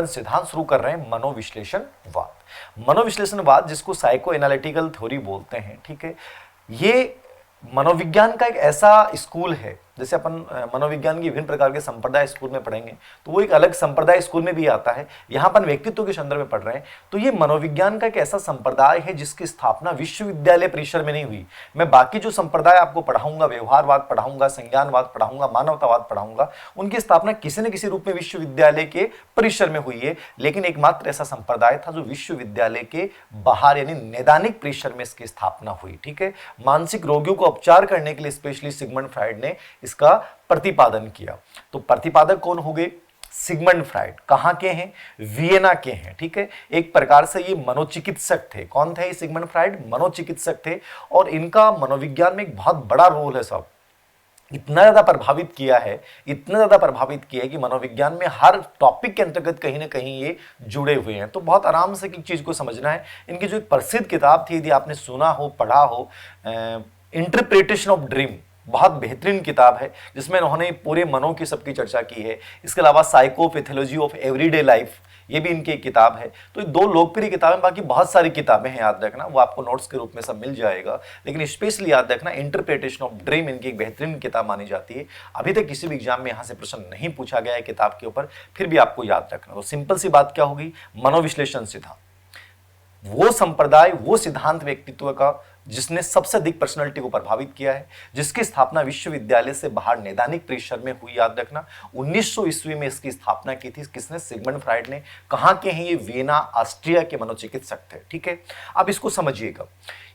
अपन सिद्धांत शुरू कर रहे हैं मनोविश्लेषणवाद। मनोविश्लेषणवाद जिसको साइको एनालिटिकल थ्योरी बोलते हैं, ठीक है, ये मनोविज्ञान का एक ऐसा स्कूल है, जैसे अपन मनोविज्ञान की विभिन्न प्रकार के संप्रदाय स्कूल में पढ़ेंगे तो वो एक अलग संप्रदाय स्कूल में भी आता है, यहाँ अपन व्यक्तित्व के संदर्भ में पढ़ रहे हैं। तो ये मनोविज्ञान का एक ऐसा संप्रदाय है जिसकी स्थापना विश्वविद्यालय परिसर में नहीं हुई। मैं बाकी जो संप्रदाय आपको पढ़ाऊंगा, व्यवहारवाद पढ़ाऊंगा, संज्ञानवाद पढ़ाऊंगा, मानवतावाद पढ़ाऊंगा, उनकी स्थापना किसी न किसी रूप में विश्वविद्यालय के परिसर में हुई है, लेकिन एकमात्र ऐसा संप्रदाय था जो विश्वविद्यालय के बाहर यानी नैदानिक परिसर में इसकी स्थापना हुई। ठीक है, मानसिक रोगियों को उपचार करने के लिए स्पेशली सिगमंड फ्राइड ने इसका प्रतिपादन किया। तो प्रतिपादक कौन हो गए? Sigmund Freud. कहां के हैं? वियना के हैं। ठीक है, एक प्रकार से ये मनोचिकित्सक थे। कौन थे ये सिगमंड फ्राइड? मनोचिकित्सक थे, और इनका मनोविज्ञान में एक बहुत बड़ा रोल है साहब। इतना ज्यादा प्रभावित किया है, इतना ज्यादा प्रभावित किया है कि मनोविज्ञान में हर टॉपिक के अंतर्गत कहीं ना कहीं ये जुड़े हुए हैं। तो बहुत आराम से एक चीज को समझना है। इनकी जो एक प्रसिद्ध किताब थी, यदि आपने सुना हो, पढ़ा हो, इंटरप्रिटेशन ऑफ ड्रीम, बहुत बेहतरीन किताब है जिसमें उन्होंने पूरे मनों की सबकी चर्चा की है। इसके अलावा साइकोपैथोलॉजी ऑफ एवरीडे लाइफ, ये भी इनकी एक किताब है। तो ये दो लोकप्रिय किताबें, बाकी बहुत सारी किताबें हैं, याद रखना, वो आपको नोट्स के रूप में सब मिल जाएगा, लेकिन स्पेशली याद रखना इंटरप्रिटेशन ऑफ ड्रीम इनकी एक बेहतरीन किताब मानी जाती है। अभी तक किसी भी एग्जाम में यहाँ से प्रश्न नहीं पूछा गया है किताब के ऊपर, फिर भी आपको याद रखना। तो सिंपल सी बात क्या होगी? मनोविश्लेषण सिद्धांत वो संप्रदाय, वो सिद्धांत व्यक्तित्व का जिसने सबसे अधिक पर्सनालिटी को प्रभावित किया है, जिसकी स्थापना विश्वविद्यालय से बाहर नैदानिक परिसर में हुई। याद रखना 1900 ईस्वी में इसकी स्थापना की थी। किसने? सिगमंड फ्राइड ने। कहां के हैं ये? वियना, ऑस्ट्रिया के मनोचिकित्सक थे। ठीक है, अब इसको समझिएगा।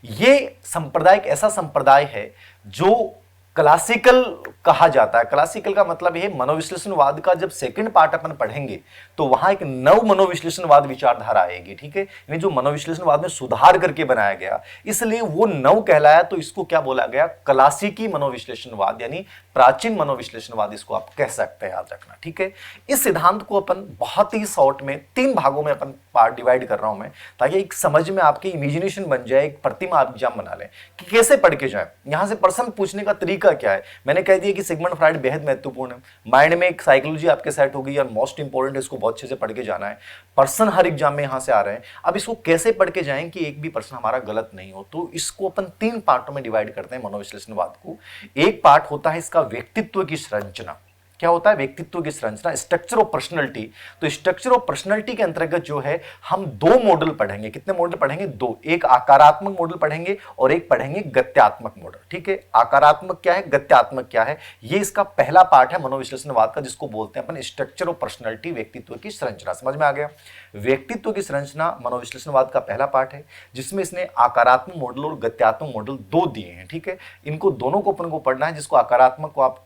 ये संप्रदाय एक ऐसा संप्रदाय है जो क्लासिकल कहा जाता है। क्लासिकल का मतलब यह मनोविश्लेषणवाद का जब सेकंड पार्ट अपन पढ़ेंगे तो वहां एक नव मनोविश्लेषणवाद विचारधारा आएगी। ठीक है, यानी जो मनोविश्लेषणवाद में सुधार करके बनाया गया, इसलिए वो नव कहलाया। तो इसको क्या बोला गया? क्लासिकी मनोविश्लेषणवाद, यानी प्राचीन मनोविश्लेषणवाद इसको आप कह सकते हैं। याद रखना। ठीक है, इस सिद्धांत को अपन बहुत ही शॉर्ट में 3 भागों में अपन पार्ट डिवाइड कर रहा हूं मैं, ताकि एक समझ में आपकी इमेजिनेशन बन जाए, एक प्रतिमा आप एग्जाम बना लें कि कैसे पढ़ के जाए। यहां से प्रश्न पूछने का तरीका क्या है? मैंने कह दिया कि सिगमंड फ्राइड बेहद महत्वपूर्ण है। माइंड में एक साइकोलॉजी आपके सेट हो गई और मोस्ट इंपोर्टेंट है, इसको बहुत अच्छे से पढ़ के जाना है। पर्सन हर एग्जाम में यहां से आ रहे हैं। अब इसको कैसे पढ़ के जाएं कि एक भी प्रश्न हमारा गलत नहीं हो? तो इसको अपन 3 पार्टों में डिवाइड करते हैं मनोविश्लेषणवाद को। एक पार्ट होता है इसका व्यक्तित्व की संरचना। क्या होता है? व्यक्तित्व की संरचना, स्ट्रक्चर ऑफ पर्सनैलिटी। तो स्ट्रक्चर ऑफ पर्सनैलिटी के अंतर्गत जो है हम 2 मॉडल पढ़ेंगे। कितने मॉडल पढ़ेंगे? 2। एक आकारात्मक मॉडल पढ़ेंगे और एक पढ़ेंगे गत्यात्मक मॉडल। ठीक है, आकारात्मक क्या है, गत्यात्मक क्या है, ये इसका पहला पार्ट है मनोविश्लेषणवाद का, जिसको बोलते हैं अपन स्ट्रक्चर ऑफ पर्सनैलिटी, व्यक्तित्व की संरचना। समझ में आ गया? व्यक्तित्व की संरचना मनोविश्लेषणवाद का पहला पार्ट है, जिसमें इसने आकारात्मक मॉडल और गत्यात्मक मॉडल 2 दिए हैं। ठीक है, इनको दोनों को अपन को पढ़ना है, जिसको आकारात्मक को आप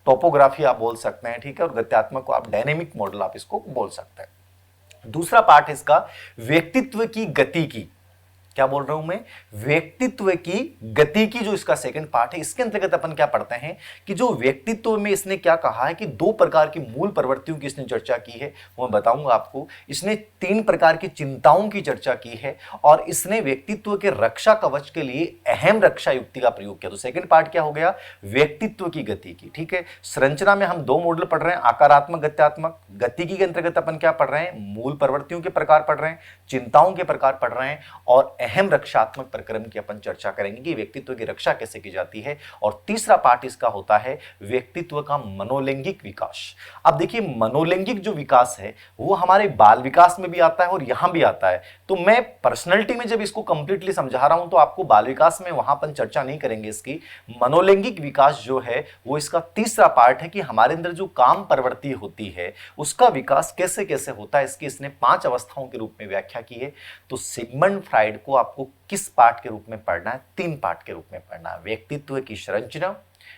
टोपोग्राफी आप बोल सकते हैं। ठीक है, और गत्यात्मक को आप डायनेमिक मॉडल आप इसको बोल सकते हैं। दूसरा पार्ट है इसका व्यक्तित्व की गति की। क्या बोल रहा हूं मैं? व्यक्तित्व की गति की, जो इसका सेकंड पार्ट है। इसके अंतर्गत अपन क्या पढ़ते हैं कि जो व्यक्तित्व में इसने क्या कहा है कि 2 प्रकार की मूल प्रवृत्तियों की इसने चर्चा की है, वो मैं बताऊंगा आपको। इसने 3 प्रकार की चिंताओं की चर्चा की है, और इसने व्यक्तित्व के रक्षा कवच के लिए अहम रक्षा युक्ति का प्रयोग किया। तो सेकंड पार्ट क्या हो गया? व्यक्तित्व की गति की। ठीक है, संरचना में हम 2 मॉडल पढ़ रहे हैं, आकारात्मक, गत्यात्मक। गतिकी के अंतर्गत अपन क्या पढ़ रहे हैं? मूल प्रवृत्तियों के प्रकार पढ़ रहे हैं, चिंताओं के प्रकार पढ़ रहे हैं, और अहम रक्षात्मक प्रक्रम की अपन चर्चा करेंगे कि व्यक्तित्व की रक्षा कैसे की जाती है। और तीसरा पार्ट इसका होता है व्यक्तित्व का मनोलैंगिक विकास। अब देखिए, मनोलैंगिक जो विकास है वो हमारे बाल विकास में भी आता है और यहां भी आता है। तो मैं पर्सनैलिटी में जब इसको कंप्लीटली समझा रहा हूं तो आपको बाल विकास में वहां अपन चर्चा नहीं करेंगे इसकी। मनोलैंगिक विकास जो है वो इसका तीसरा पार्ट है कि हमारे अंदर जो काम प्रवृत्ति होती है उसका विकास कैसे कैसे होता है। इसकी इसने 5 अवस्थाओं के रूप में व्याख्या की है। तो सिगमंड फ्राइड को आपको किस पार्ट के रूप में पढ़ना है? 3 पार्ट के रूप में पढ़ना है। व्यक्तित्व की संरचना,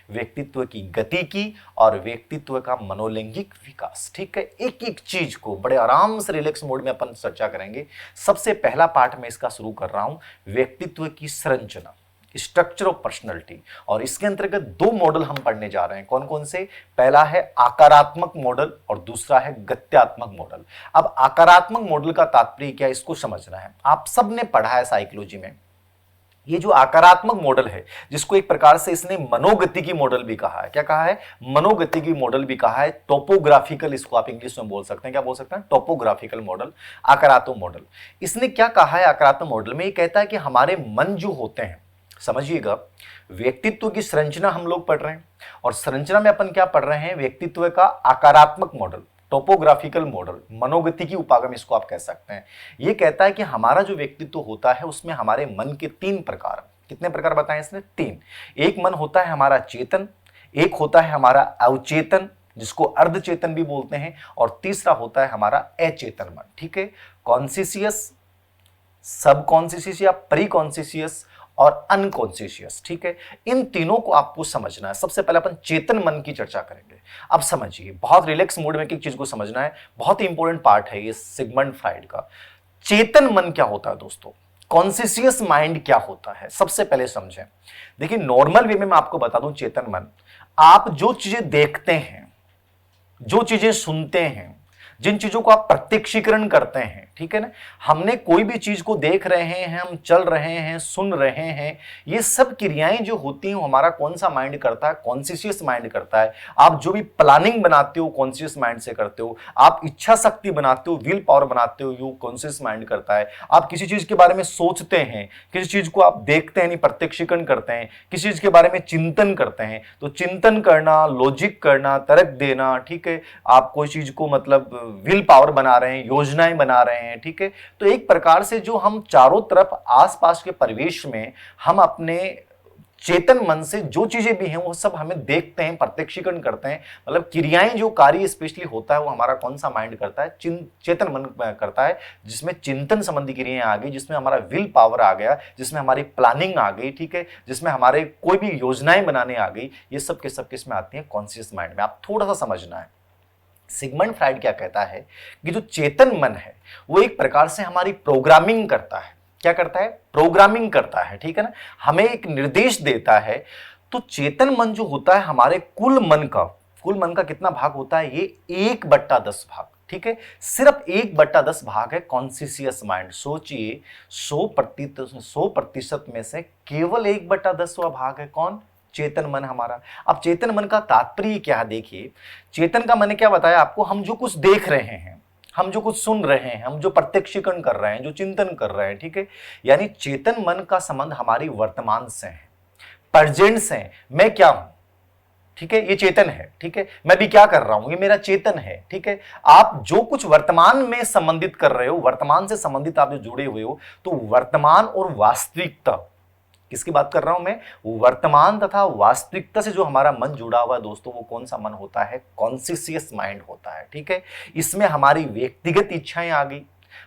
व्यक्तित्व की गति की, और व्यक्तित्व का मनोलैंगिक विकास। ठीक है, एक एक चीज को बड़े आराम से रिलैक्स मोड में अपन चर्चा करेंगे। सबसे पहला पार्ट में इसका शुरू कर रहा हूं, व्यक्तित्व की संरचना, स्ट्रक्चर ऑफ पर्सनैलिटी। और इसके अंतर्गत 2 मॉडल हम पढ़ने जा रहे हैं। कौन कौन से? पहला है आकारात्मक मॉडल और दूसरा है गत्यात्मक मॉडल। अब आकारात्मक मॉडल का तात्पर्य क्या है, इसको समझना है। आप सबने पढ़ा है साइकोलॉजी में, ये जो आकारात्मक मॉडल है, जिसको एक प्रकार से इसने मनोगतिकी मॉडल भी कहा है, क्या कहा है, मनोगतिकी मॉडल भी कहा है, टोपोग्राफिकल, इसको आप इंग्लिश में बोल सकते हैं, क्या बोल सकते हैं, टोपोग्राफिकल मॉडल, आकारात्मक मॉडल। इसने क्या कहा है आकारात्मक मॉडल में, ये कहता है कि हमारे मन जो होते हैं, समझिएगा, व्यक्तित्व की संरचना हम लोग पढ़ रहे हैं, और संरचना में अपन क्या पढ़ रहे हैं, व्यक्तित्व का आकारात्मक मॉडल, टोपोग्राफिकल मॉडल, मनोगतिकी उपागम इसको आप कह सकते हैं। यह कहता है कि हमारा जो व्यक्तित्व होता है उसमें हमारे मन के 3 प्रकार, कितने प्रकार बताएं इसने, 3। एक मन होता है हमारा चेतन, एक होता है हमारा अवचेतन जिसको अर्धचेतन भी बोलते हैं, और तीसरा होता है हमारा अचेतन मन। ठीक है, कॉन्शियस, सब कॉन्शियस या प्री कॉन्शियस और अनकॉन्शियस। ठीक है, इन तीनों को आपको समझना है। सबसे पहले अपन चेतन मन की चर्चा करेंगे। अब समझिए, बहुत रिलैक्स मूड में एक चीज को समझना है, बहुत ही इंपॉर्टेंट पार्ट है ये सिगमंड फ्राइड का। चेतन मन क्या होता है दोस्तों, कॉन्शियस माइंड क्या होता है, सबसे पहले समझें। देखिए, नॉर्मल वे में मैं आपको बता दूं, चेतन मन, आप जो चीजें देखते हैं, जो चीजें सुनते हैं, जिन चीजों को आप प्रत्यक्षीकरण करते हैं, ठीक है ना, हमने कोई भी चीज को देख रहे हैं, हम चल रहे हैं, सुन रहे हैं, ये सब क्रियाएं जो होती हैं वो हमारा कौन सा माइंड करता है, कॉन्शियस माइंड करता है। आप जो भी प्लानिंग बनाते हो कॉन्शियस माइंड से करते हो, आप इच्छा शक्ति बनाते हो, विल पावर बनाते हो, ये कॉन्शियस माइंड करता है। आप किसी चीज के बारे में सोचते हैं, किसी चीज को आप देखते हैं, नहीं प्रत्यक्षीकरण करते हैं, किसी चीज के बारे में चिंतन करते हैं, तो चिंतन करना, लॉजिक करना, तर्क देना, ठीक है, आप कोई चीज को मतलब विल पावर बना रहे हैं, योजनाएं बना रहे हैं, ठीक है। तो एक प्रकार से जो हम चारों तरफ आसपास के परिवेश में हम अपने चेतन मन से जो चीजें भी हैं वो सब हमें देखते हैं, प्रत्यक्षीकरण करते हैं, मतलब क्रियाएं जो कार्य स्पेशली होता है वो हमारा कौन सा माइंड करता है, चेतन मन करता है, जिसमें चिंतन संबंधी क्रियाएं आ गई, जिसमें हमारा विल पावर आ गया, जिसमें हमारी प्लानिंग आ गई, ठीक है, जिसमें हमारे कोई भी योजनाएं बनाने आ गई, ये सब के सब किसमें आती हैं, कॉन्शियस माइंड में। आप थोड़ा सा समझना है, सिगमंड फ्राइड क्या कहता है कि जो चेतन मन है वो एक प्रकार से हमारी प्रोग्रामिंग करता है। क्या करता है, प्रोग्रामिंग करता है, ठीक है ना, हमें एक निर्देश देता है। तो चेतन मन जो होता है हमारे कुल मन का कितना भाग होता है, ये 1/10 भाग, ठीक है, सिर्फ 1/10 भाग है कॉन्शियस माइंड। सोचिए, 100% में से केवल 1/10वां भाग है कौन, चेतन मन हमारा। अब चेतन मन का तात्पर्य क्या है, देखिए, चेतन का मैंने क्या बताया आपको, हम जो कुछ देख रहे हैं, हम जो कुछ सुन रहे हैं, हम जो प्रत्यक्षीकरण कर रहे हैं, जो चिंतन कर रहे हैं, ठीक है, यानी चेतन मन का संबंध हमारी वर्तमान से है, प्रेजेंट से है। मैं क्या हूं, ठीक है, ये चेतन है, ठीक है, मैं भी क्या कर रहा हूं, ये मेरा चेतन है, ठीक है। आप जो कुछ वर्तमान में संबंधित कर रहे हो, वर्तमान से संबंधित आप जो जुड़े हुए हो, तो वर्तमान और वास्तविकता, किसकी बात कर रहा हूं मैं, वर्तमान तथा वास्तविकता से जो हमारा मन जुड़ा हुआ है दोस्तों, वो कौन सा मन होता है, कॉन्शियस माइंड होता है, ठीक है। इसमें हमारी व्यक्तिगत इच्छाएं आ गई,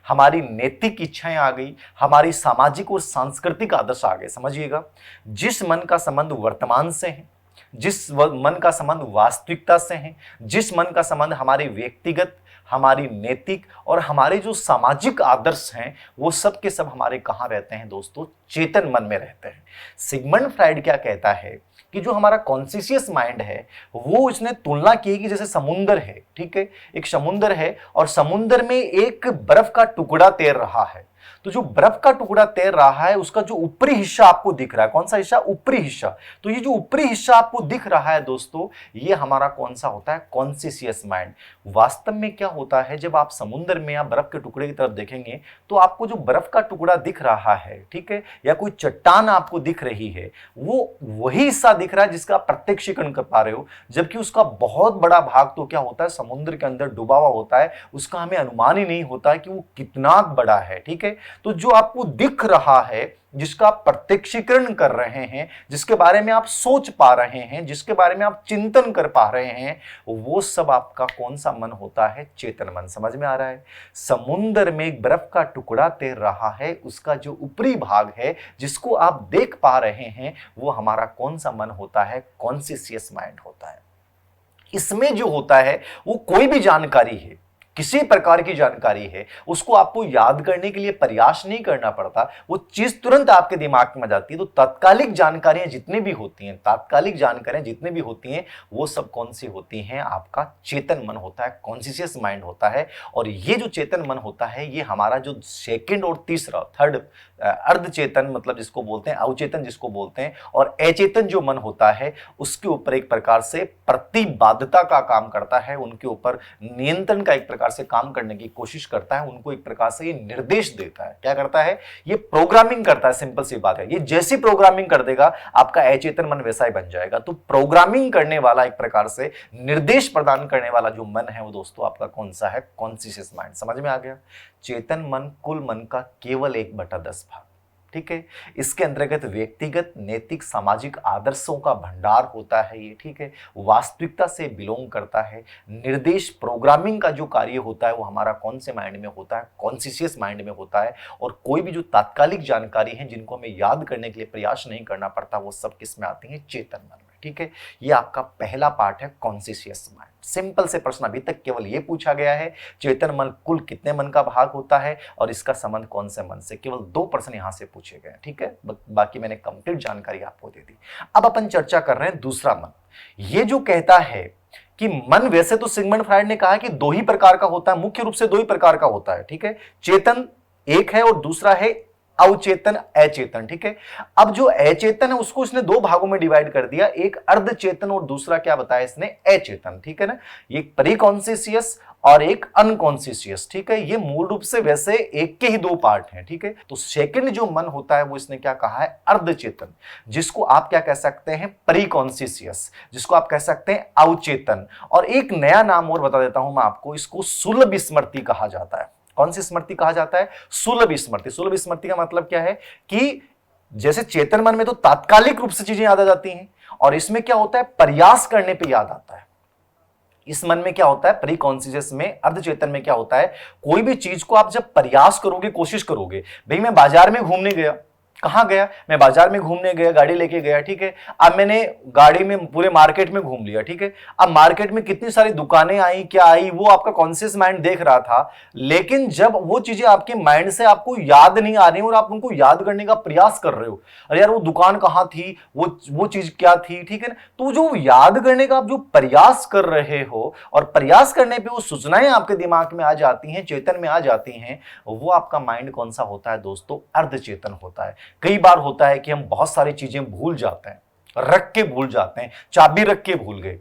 हमारी नैतिक इच्छाएं आ गई, हमारी सामाजिक और सांस्कृतिक आदर्श आ गए। समझिएगा, जिस मन का संबंध वर्तमान से है, जिस मन का संबंध वास्तविकता से है, जिस मन का संबंध हमारे व्यक्तिगत, हमारी नैतिक और हमारे जो सामाजिक आदर्श हैं, वो सब के सब हमारे कहाँ रहते हैं दोस्तों, चेतन मन में रहते हैं। सिगमंड फ्राइड क्या कहता है कि जो हमारा कॉन्शियस माइंड है, वो इसने तुलना की कि जैसे समुंदर है, ठीक है, एक समुंदर है और समुंदर में एक बर्फ का टुकड़ा तैर रहा है। तो जो बर्फ का टुकड़ा तैर रहा है, उसका जो ऊपरी हिस्सा आपको दिख रहा है, कौन सा हिस्सा, ऊपरी हिस्सा। तो ये जो ऊपरी हिस्सा आपको दिख रहा है दोस्तों, ये हमारा कौन सा होता है, कॉन्शियस माइंड। वास्तव में क्या होता है, जब आप समुद्र में या बर्फ के टुकड़े की तरफ देखेंगे तो आपको जो बर्फ का टुकड़ा दिख रहा है, ठीक है, या कोई चट्टान आपको दिख रही है, वो वही हिस्सा दिख रहा है जिसका आप प्रत्यक्षीकरण कर पा रहे हो, जबकि उसका बहुत बड़ा भाग तो क्या होता है, समुद्र के अंदर डूबा हुआ होता है, उसका हमें अनुमान ही नहीं होता है कि वो कितना बड़ा है, ठीक है। तो जो आपको दिख रहा है, जिसका आप प्रत्यक्षीकरण कर रहे हैं, जिसके बारे में आप सोच पा रहे हैं, जिसके बारे में आप चिंतन कर पा रहे हैं, वो सब आपका कौन सा मन होता है, चेतन मन। समझ में आ रहा है, समुद्र में एक बर्फ का टुकड़ा तैर रहा है, उसका जो ऊपरी भाग है जिसको आप देख पा रहे हैं, वो हमारा कौन सा मन होता है, कॉन्शियस माइंड होता है। इसमें जो होता है वो कोई भी जानकारी है, किसी प्रकार की जानकारी है उसको आपको याद करने के लिए प्रयास नहीं करना पड़ता, वो चीज तुरंत आपके दिमाग में आ जाती है। तो तात्कालिक जानकारियां जितनी भी होती हैं, तात्कालिक जानकारियां जितनी भी होती हैं, वो सब कौन सी होती हैं? आपका चेतन मन होता है, कॉन्शियस माइंड होता है। और ये जो चेतन मन होता है, ये हमारा जो सेकंड और तीसरा, थर्ड अर्धचेतन मतलब जिसको बोलते हैं, अवचेतन जिसको बोलते हैं, और अचेतन जो मन होता है, उसके ऊपर एक प्रकार से प्रतिबाद्धता का काम करता है, उनके ऊपर नियंत्रण का एक प्रकार से काम करने की कोशिश करता है, उनको एक प्रकार से ये निर्देश देता है। क्या करता है? ये प्रोग्रामिंग करता है। सिंपल सी बात है, ये जैसी प्रोग्रामिंग कर देगा आपका अचेतन मन वैसा ही बन जाएगा। तो प्रोग्रामिंग करने वाला, एक प्रकार से निर्देश प्रदान करने वाला जो मन है, वो दोस्तों आपका कौन सा है? Conscious mind. समझ में आ गया? चेतन मन कुल मन का केवल 1/10 भाग, ठीक है। इसके अंतर्गत व्यक्तिगत, नैतिक, सामाजिक आदर्शों का भंडार होता है ये, ठीक है। वास्तविकता से बिलोंग करता है। निर्देश, प्रोग्रामिंग का जो कार्य होता है वो हमारा कौन से माइंड में होता है? कॉन्शियस माइंड में होता है। और कोई भी जो तात्कालिक जानकारी है जिनको हमें याद करने के लिए प्रयास नहीं करना पड़ता, वो सब किस में आती है? चेतन मन में, ठीक है। ये आपका पहला पार्ट है, कॉन्शियस माइंड। सिंपल से प्रश्न अभी तक केवल ये पूछा गया है, चेतन मन कुल कितने मन का भाग होता है और इसका संबंध कौन से मन से? केवल 2 प्रश्न यहां से पूछे गए, ठीक है। बाकी मैंने कंप्लीट जानकारी आपको दे दी। अब अपन चर्चा कर रहे हैं दूसरा मन। ये जो कहता है कि मन, वैसे तो सिगमंड फ्राइड ने कहा कि 2 ही प्रकार का होता है, मुख्य रूप से 2 ही प्रकार का होता है, ठीक है। चेतन एक है और दूसरा है अवचेतन, अचेतन, ठीक है। अब जो अचेतन है उसको इसने 2 भागों में डिवाइड कर दिया, एक अर्धचेतन और दूसरा क्या बताया इसने? अचेतन, ठीक है ना। एक प्रीकॉन्शियस और एक अनकॉन्शियस, ठीक है। ये मूल रूप से वैसे एक के ही 2 पार्ट हैं, ठीक है। तो सेकंड जो मन होता है वो इसने क्या कहा है? अर्धचेतन, जिसको आप क्या कह सकते हैं? प्रीकॉन्शियस, जिसको आप कह सकते हैं अवचेतन। और एक नया नाम और बता देता हूं मैं आपको, इसको सुलभ स्मृति कहा जाता है। कौन सी स्मृति कहा जाता है? सुलभ स्मृति। सुलभ स्मृति का मतलब क्या है कि जैसे चेतन मन में तो तात्कालिक रूप से चीजें याद आ जाती हैं, और इसमें क्या होता है? प्रयास करने पे याद आता है। इस मन में क्या होता है? प्री कॉन्शियस में, अर्धचेतन में क्या होता है? कोई भी चीज को आप जब प्रयास करोगे, कोशिश करोगे, भाई मैं बाजार में घूमने गया, कहां गया? मैं बाजार में घूमने गया, गाड़ी लेके गया, ठीक है। अब मैंने गाड़ी में पूरे मार्केट में घूम लिया, ठीक है। अब मार्केट में कितनी सारी दुकानें आई, क्या आई, वो आपका कॉन्शियस माइंड देख रहा था। लेकिन जब वो चीजें आपके माइंड से आपको याद नहीं आ रही और आप उनको याद करने का प्रयास कर रहे हो, अरे यार वो दुकान कहां थी, वो चीज क्या थी, ठीक है ना। तो जो याद करने का आप जो प्रयास कर रहे हो, और प्रयास करने पर वो सूचनाएं आपके दिमाग में आ जाती हैं, चेतन में आ जाती हैं, वो आपका माइंड कौन सा होता है दोस्तों? अर्धचेतन होता है। कई बार होता है कि हम बहुत सारी चीजें भूल जाते हैं, रख के भूल जाते हैं। चाबी रख के भूल गए,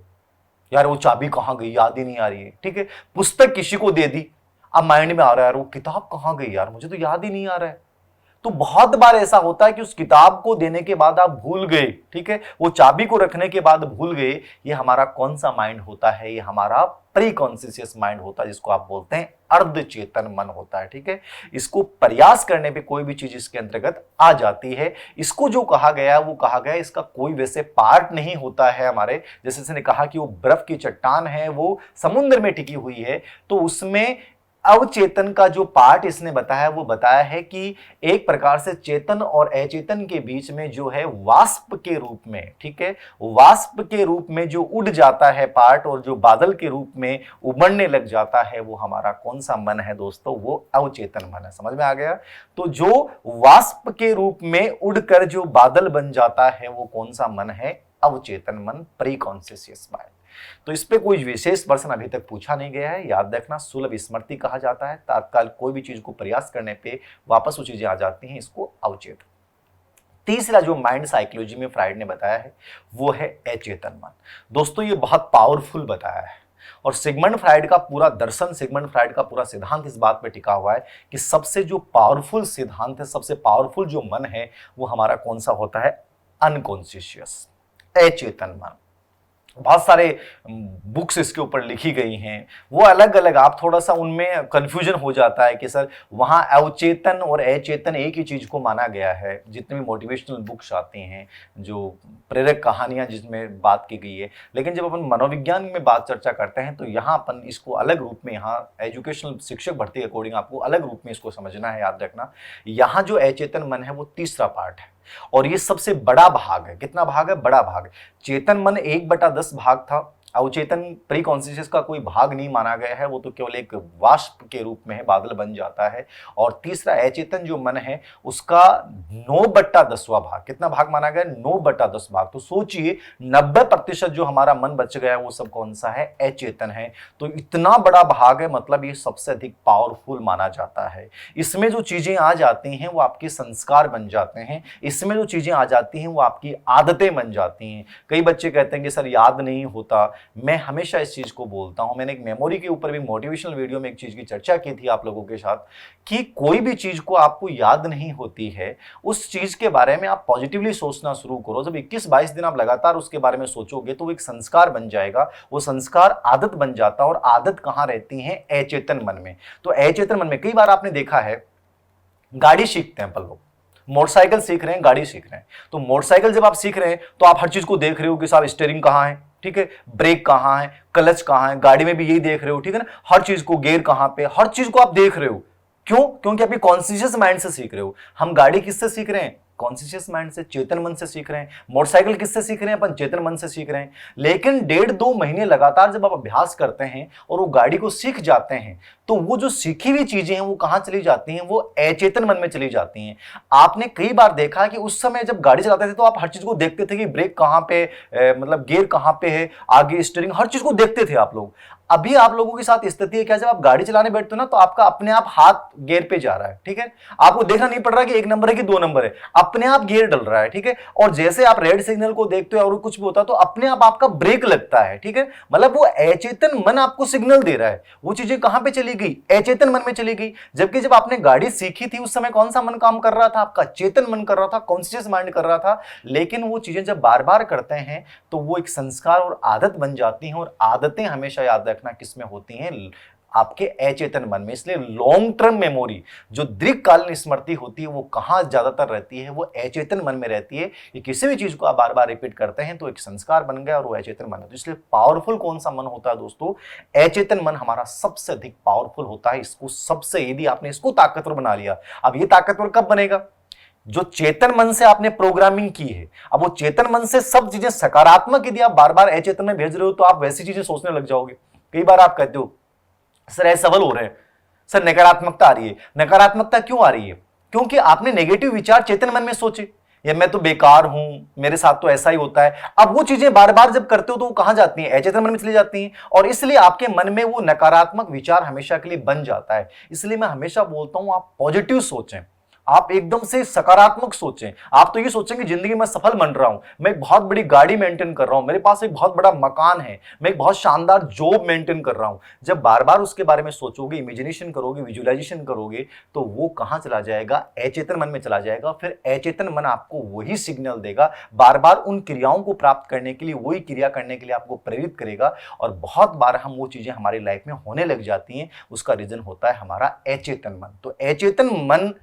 यार वो चाबी कहां गई, याद ही नहीं आ रही है, ठीक है। पुस्तक किसी को दे दी, अब माइंड में आ रहा है यार वो किताब कहां गई, यार मुझे तो याद ही नहीं आ रहा है। तो बहुत बार ऐसा होता है कि उस किताब को देने के बाद आप भूल गए, ठीक है। वो चाबी को रखने के बाद भूल गए। ये हमारा कौन सा माइंड होता है? ये हमारा प्री कॉन्शियस माइंड होता है, जिसको आप बोलते हैं अर्धचेतन मन होता है, ठीक है। इसको प्रयास करने पे कोई भी चीज इसके अंतर्गत आ जाती है। इसको जो कहा गया है वो कहा गया है, इसका कोई वैसे पार्ट नहीं होता है हमारे। जैसे इसने कहा कि वो बर्फ की चट्टान है, वो समुद्र में टिकी हुई है, तो उसमें अवचेतन का जो पार्ट इसने बताया, वो बताया है कि एक प्रकार से चेतन और अचेतन के बीच में जो है वाष्प के रूप में, ठीक है, वाष्प के रूप में जो उड़ जाता है पार्ट और जो बादल के रूप में उमड़ने लग जाता है, वो हमारा कौन सा मन है दोस्तों? वो अवचेतन मन है। समझ में आ गया? तो जो वाष्प के रूप में उड़कर जो बादल बन जाता है, वो कौन सा मन है? अवचेतन मन, प्री कॉन्शियस माइंड। तो इस पे कोई विशेष प्रश्न अभी तक पूछा नहीं गया है। याद रखना, सुलभ स्मृति कहा जाता है। तात्काल कोई भी चीज को प्रयास करने पे वापस वो चीजें आ जाती हैं, इसको अवचेतन। तीसरा जो माइंड साइकोलॉजी में फ्राइड ने बताया है वो है अचेतन मन। दोस्तों ये बहुत पावरफुल बताया है, और सिगमंड फ्राइड का पूरा दर्शन, सिगमंड फ्राइड का पूरा सिद्धांत इस बात पे टिका हुआ है कि सबसे जो पावरफुल सिद्धांत है, सबसे पावरफुल जो मन है, वो हमारा कौन सा होता है? अनकॉन्शियस, अचेतन मन। बहुत सारे बुक्स इसके ऊपर लिखी गई हैं, वो अलग अलग, आप थोड़ा सा उनमें कंफ्यूजन हो जाता है कि सर वहाँ अवचेतन और अचेतन एक ही चीज़ को माना गया है। जितनी भी मोटिवेशनल बुक्स आती हैं, जो प्रेरक कहानियाँ जिसमें बात की गई है, लेकिन जब अपन मनोविज्ञान में बात चर्चा करते हैं तो यहाँ अपन इसको अलग रूप में, यहाँ एजुकेशनल शिक्षक भर्ती के अकॉर्डिंग आपको अलग रूप में इसको समझना है। याद रखना, यहाँ जो अचेतन मन है वो तीसरा पार्ट है, और ये सबसे बड़ा भाग है। कितना भाग है? बड़ा भाग। चेतन मन 1/10 भाग था, अवचेतन प्री कॉन्शियस का कोई भाग नहीं माना गया है, वो तो केवल एक वाष्प के रूप में है, बादल बन जाता है। और तीसरा अचेतन जो मन है उसका 9/10वां भाग, कितना भाग माना गया? 9/10 भाग। तो सोचिए 90% जो हमारा मन बच गया है वो सब कौन सा है? अचेतन है। तो इतना बड़ा भाग है, मतलब ये सबसे अधिक पावरफुल माना जाता है। इसमें जो चीजें आ जाती हैं वो आपके संस्कार बन जाते हैं, इसमें जो चीजें आ जाती हैं वो आपकी आदतें बन जाती हैं। कई बच्चे कहते हैं कि सर याद नहीं होता, मैं हमेशा इस चीज को बोलता हूं, मैंने एक मेमोरी के ऊपर भी मोटिवेशनल वीडियो में एक चीज की चर्चा की थी आप लोगों के साथ, कि कोई भी चीज को आपको याद नहीं होती है, उस चीज के बारे में आप पॉजिटिवली सोचना शुरू करो। जब 21-22 दिन आप लगातार उसके बारे में सोचोगे तो वो एक संस्कार बन जाएगा, वो संस्कार आदत बन जाता है। और आदत कहां रहती है? अचेतन मन में। तो अचेतन मन में कई बार आपने देखा है, गाड़ी सीखते हैं अपन लोग, मोटरसाइकिल सीख रहे हैं, गाड़ी सीख रहे हैं, तो मोटरसाइकिल जब आप सीख रहे हैं तो आप हर चीज को देख रहे हो कि साहब स्टीयरिंग कहां है, ठीक है, ब्रेक कहां है, क्लच कहां है, गाड़ी में भी यही देख रहे हो, ठीक है ना, हर चीज को, गियर कहां पे, हर चीज को आप देख रहे हो। क्यों? क्योंकि आप कॉन्शियस माइंड से सीख रहे हो। हम गाड़ी किससे सीख रहे हैं? कॉन्शियस माइंड से, चेतन मन से सीख रहे हैं। मोटरसाइकिल किससे सीख रहे हैं? अपन चेतन मन से सीख रहे हैं। लेकिन 1.5-2 महीने लगातार जब आप अभ्यास करते हैं और वो गाड़ी को सीख जाते हैं, तो वो जो सीखी हुई चीजें हैं वो कहां चली जाती हैं? वो अचेतन मन में चली जाती हैं। आपने कई बार देखा कि उस समय जब गाड़ी चलाते थे तो आप हर चीज को देखते थे कि ब्रेक कहां पे, मतलब गियर कहां पे है, आगे स्टीयरिंग, हर चीज को देखते थे आप लोग। अभी आप लोगों के साथ स्थिति है क्या, जब आप गाड़ी चलाने बैठते हो ना तो आपका अपने आप हाथ गियर पे जा रहा है, ठीक है, आपको देखना नहीं पड़ रहा कि 1 नंबर है कि 2 नंबर है, अपने आप गियर डल रहा है, ठीक है। और जैसे आप रेड सिग्नल को देखते हो और कुछ भी होता है तो अपने आप आपका ब्रेक लगता है, ठीक है। मतलब वो अचेतन मन आपको सिग्नल दे रहा है। वो चीजें कहां पे चली गई? अचेतन मन में चली गई। जबकि जब आपने गाड़ी सीखी थी उस समय कौन सा मन काम कर रहा था? आपका चेतन मन कर रहा था, कॉन्शियस माइंड कर रहा था। लेकिन वो चीजें जब बार बार करते हैं तो वो एक संस्कार और आदत बन जाती हैं। और आदतें हमेशा याद रखना किसमें होती हैं? आपके अचेतन मन में। इसलिए लॉन्ग टर्म मेमोरी, जो दीर्घकालीन स्मृति होती है, वो कहां ज्यादातर रहती है? वो अचेतन मन में रहती है। कि किसी भी चीज को आप बार बार रिपीट करते हैं तो एक संस्कार बन गया और वो अचेतन मन है। तो इसलिए पावरफुल कौन सा मन होता है दोस्तों? अचेतन मन हमारा सबसे अधिक पावरफुल होता है। इसको सबसे, यदि आपने इसको ताकतवर बना लिया, अब ये ताकतवर कब बनेगा? जो चेतन मन से आपने प्रोग्रामिंग की है, अब वो चेतन मन से सब चीजें सकारात्मक यदि आप बार बार अचेतन में भेज रहे हो तो आप वैसी चीजें सोचने लग जाओगे। कई बार आप कहते हो सर ऐसे सवाल हो रहे हैं, सर नकारात्मकता आ रही है। नकारात्मकता क्यों आ रही है? क्योंकि आपने नेगेटिव विचार चेतन मन में सोचे, या मैं तो बेकार हूं, मेरे साथ तो ऐसा ही होता है। अब वो चीजें बार बार जब करते हो तो वो कहां जाती हैं? अचेतन मन में चली जाती हैं। और इसलिए आपके मन में वो नकारात्मक विचार हमेशा के लिए बन जाता है। इसलिए मैं हमेशा बोलता हूं आप पॉजिटिव सोचें, आप एकदम से सकारात्मक सोचें। आप तो ये सोचेंगे जिंदगी में सफल बन रहा हूं, मैं एक बहुत बड़ी गाड़ी मेंटेन कर रहा हूं, मेरे पास एक बहुत बड़ा मकान है, मैं एक बहुत शानदार जॉब मेंटेन कर रहा हूं। जब बार बार उसके बारे में सोचोगे, इमेजिनेशन करोगे, विजुअलाइजेशन करोगे, तो वो कहां चला जाएगा? अचेतन मन में चला जाएगा। फिर अचेतन मन आपको वही सिग्नल देगा, बार बार उन क्रियाओं को प्राप्त करने के लिए, वही क्रिया करने के लिए आपको प्रेरित करेगा। और बहुत बार हम वो चीजें हमारी लाइफ में होने लग जाती हैं, उसका रीजन होता है हमारा अचेतन मन। तो अचेतन मन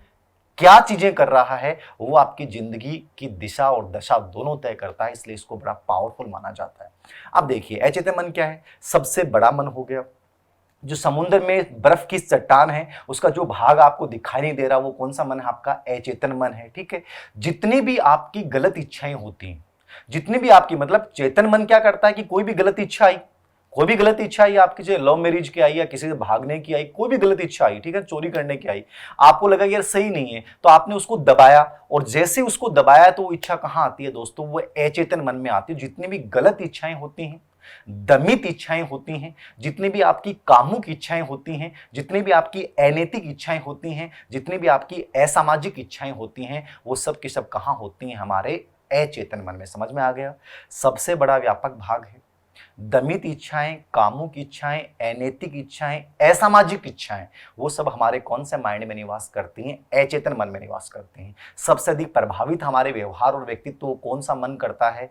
क्या चीजें कर रहा है वो आपकी जिंदगी की दिशा और दशा दोनों तय करता है। इसलिए इसको बड़ा पावरफुल माना जाता है। अब देखिए अचेतन मन क्या है? सबसे बड़ा मन हो गया। जो समुद्र में बर्फ की चट्टान है उसका जो भाग आपको दिखाई नहीं दे रहा वो कौन सा मन है? आपका अचेतन मन है, ठीक है। जितनी भी आपकी गलत इच्छाएं होती हैं, जितनी भी आपकी, मतलब चेतन मन क्या करता है कि कोई भी गलत इच्छा आई, कोई भी गलत इच्छा आई आपकी, चाहे लव मैरिज की आई या किसी से भागने की आई, कोई भी गलत इच्छा आई, ठीक है, चोरी करने की आई, आपको लगा यार सही नहीं है तो आपने उसको दबाया। और जैसे उसको दबाया तो वो इच्छा कहां आती है दोस्तों? वो अचेतन मन में आती है। जितनी भी गलत इच्छाएं होती हैं, दमित इच्छाएं होती हैं, जितनी भी आपकी कामुक इच्छाएं होती हैं, जितनी भी आपकी अनैतिक इच्छाएं होती हैं, जितनी भी आपकी असामाजिक इच्छाएं होती हैं, वो सब की सब कहां होती हैं? हमारे अचेतन मन में। समझ में आ गया? सबसे बड़ा व्यापक भाग है। दमित इच्छाएं, कामुक इच्छाएं, अनैतिक इच्छाएं, असामाजिक इच्छाएं, वो सब हमारे कौन से माइंड में निवास करती हैं? अचेतन मन में निवास करती हैं। सबसे अधिक प्रभावित हमारे व्यवहार और व्यक्तित्व कौन सा मन करता है?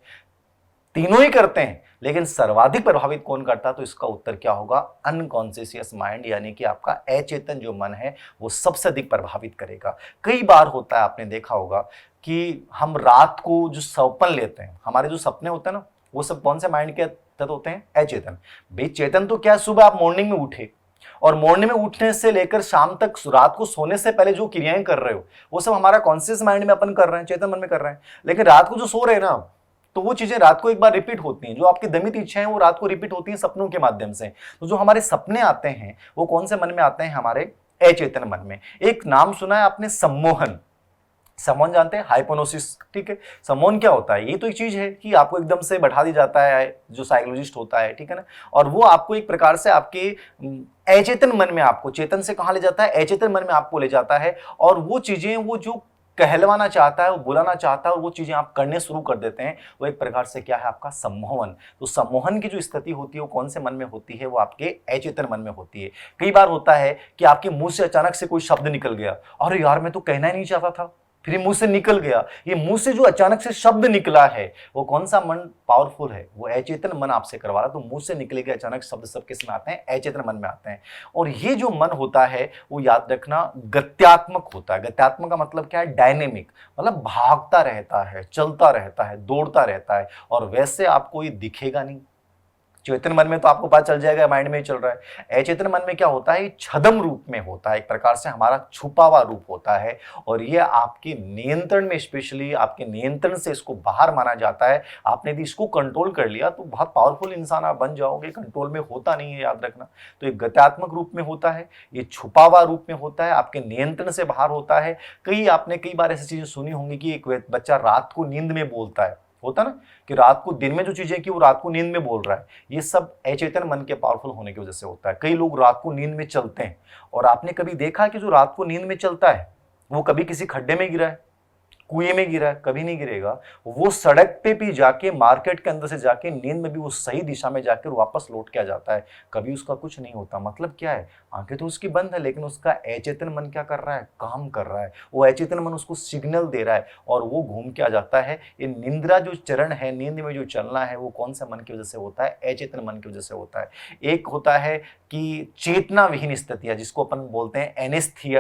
तीनों ही करते हैं, लेकिन सर्वाधिक प्रभावित कौन करता है? तो इसका उत्तर क्या होगा? अनकॉन्शियस माइंड, यानी कि आपका अचेतन जो मन है वो सबसे अधिक प्रभावित करेगा। कई बार होता है, आपने देखा होगा कि हम रात को जो सपन लेते हैं, हमारे जो सपने होते हैं ना, वो सब कौन से माइंड के तत्व होते हैं? अचेतन। भाई चेतन तो क्या, सुबह आप मॉर्निंग में उठे और मॉर्निंग में उठने से लेकर शाम तक, रात को सोने से पहले जो क्रियाएं कर रहे हो वो सब हमारा कॉन्शियस माइंड में अपन कर रहे हैं, चेतन मन में कर रहे हैं। लेकिन रात को जो सो रहे हैं ना, तो वो चीजें रात को एक बार रिपीट होती हैं। जो आपकी दमित इच्छाएं वो रात को रिपीट होती हैं सपनों के माध्यम से। तो जो हमारे सपने आते हैं वो कौन से मन में आते हैं? हमारे अचेतन मन में। एक नाम सुना है आपने, सम्मोहन। सम्मोहन जानते हैं? हाइपोनोसिस, ठीक है। सम्मोहन क्या होता है? ये तो एक चीज है कि आपको एकदम से बैठा दिया जाता है, जो साइकोलॉजिस्ट होता है, ठीक है ना, और वो आपको एक प्रकार से आपके अचेतन मन में, आपको चेतन से कहां ले जाता है? अचेतन मन में आपको ले जाता है। और वो चीजें, वो जो कहलवाना चाहता है, वो बुलाना चाहता है, और वो चीजें आप करने शुरू कर देते हैं, वो एक प्रकार से क्या है? आपका सम्मोहन। तो सम्मोहन की जो स्थिति होती है वो कौन से मन में होती है? वो आपके अचेतन मन में होती है। कई बार होता है कि आपके मुंह से अचानक से कोई शब्द निकल गया, अरे यार मैं तो कहना ही नहीं चाहता था, फिर मुंह से निकल गया। ये मुंह से जो अचानक से शब्द निकला है वो कौन सा मन पावरफुल है? वो अचेतन मन आपसे करवा रहा। तो मुंह से निकले गए अचानक शब्द सब किस में आते हैं? अचेतन मन में आते हैं। और ये जो मन होता है वो याद रखना गत्यात्मक होता है। गत्यात्मक का मतलब क्या है? डायनेमिक, मतलब भागता रहता है, चलता रहता है, दौड़ता रहता है, और वैसे आपको ये दिखेगा नहीं। चेतन मन में तो आपको पता चल जाएगा माइंड में ही चल रहा है। अचेतन मन में क्या होता है? छद्म रूप में होता है, एक प्रकार से हमारा छुपा हुआ रूप होता है, और ये आपके नियंत्रण में, स्पेशली आपके नियंत्रण से इसको बाहर माना जाता है। आपने यदि इसको कंट्रोल कर लिया तो बहुत पावरफुल इंसान आप बन जाओगे। कंट्रोल में होता नहीं है, याद रखना। तो ये गत्यात्मक रूप में होता है, ये छुपा हुआ रूप में होता है, आपके नियंत्रण से बाहर होता है। आपने कई बार ऐसी चीजें सुनी होंगी कि एक बच्चा रात को नींद में बोलता है, होता ना, कि रात को दिन में जो चीजें की वो रात को नींद में बोल रहा है। ये सब अचेतन मन के पावरफुल होने की वजह से होता है। कई लोग रात को नींद में चलते हैं, और आपने कभी देखा कि जो रात को नींद में चलता है वो कभी किसी खड्डे में गिरा है, कुएं में गिरा है? कभी नहीं गिरेगा। वो सड़क पे भी जाके, मार्केट के अंदर से जाके, नींद में भी वो सही दिशा में जाकर वापस लौट के आ जाता है, कभी उसका कुछ नहीं होता। मतलब क्या है? आंखें तो उसकी बंद है, लेकिन उसका अचेतन मन क्या कर रहा है? काम कर रहा है। वो अचेतन मन उसको सिग्नल दे रहा है, और वो घूम के आ जाता है। ये निंद्रा जो चरण है, नींद में जो चलना है, वो कौन सा मन की वजह से होता है? अचेतन मन की वजह से होता है। एक होता है कि चेतना विहीन स्थितियां, जिसको अपन बोलते हैं